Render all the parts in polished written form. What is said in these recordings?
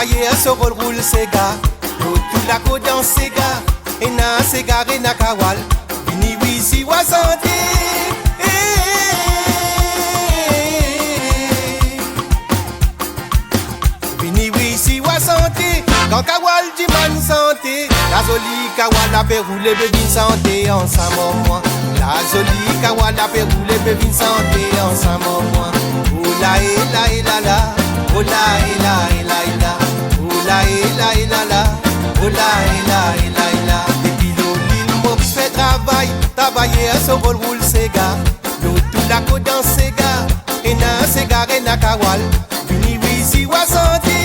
travailler sur le roule Sega. Tout la côte dans Sega. Et na Sega et na Kawal. Vini wisi wa santé. Vini wisi wa santé. Quand Kawal dit man santé. La jolie Kawal a fait rouler bébé santé ensemble moi. La jolie Kawal a fait rouler bébé santé ensemble moi. Oula ela ela la. Ola ela ela ela. Oula ela ela la. Ola ela ela ela. Depuis l'île m'a fait travailler sur le roule Sega. L'eau tout la côte dans Sega. Et na Sega et na Kawal. Vini wisi wa santé.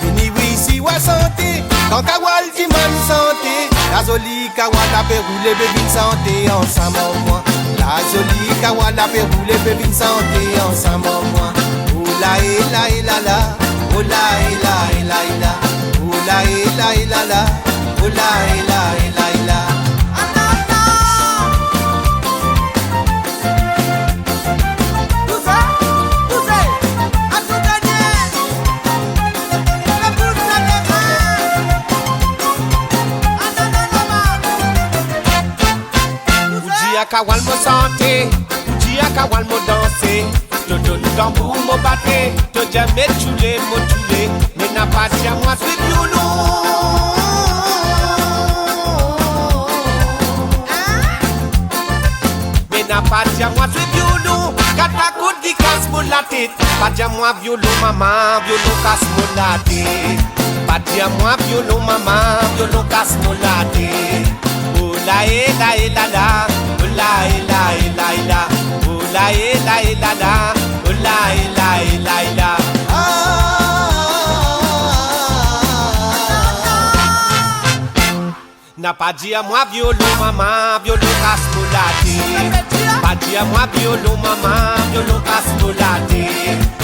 Vini wisi wa santé. Quand Kawal dit man santé. La jolie Kawal a fait rouler bébé santé ensemble moi. La jolie Kawal a fait rouler bébé santé ensemble moi. Oula ela ela la. Oula ela ela ela. Oula ela ela la. Oula ela ela ela. Kawal mo santé, Uji Kawal mo danser, Todo tambour mo batté, To jamais choulé mo choulé, mais n'a pas dit à moi c'est violon. Mais n'a pas dit à moi c'est violon, Kata coup di casse pour la tête, pas dit à moi violon maman, violon casse pour la tête, pas dit à moi violon maman, violon casse pour la tête. Oula ela ela la. Ola ela ela ela, ola ela ela la, ola ela ela ela. N'a pas dit à moi violon maman, violon casse pour la tête. Pas dit à moi violon maman, violon casse pour la tête.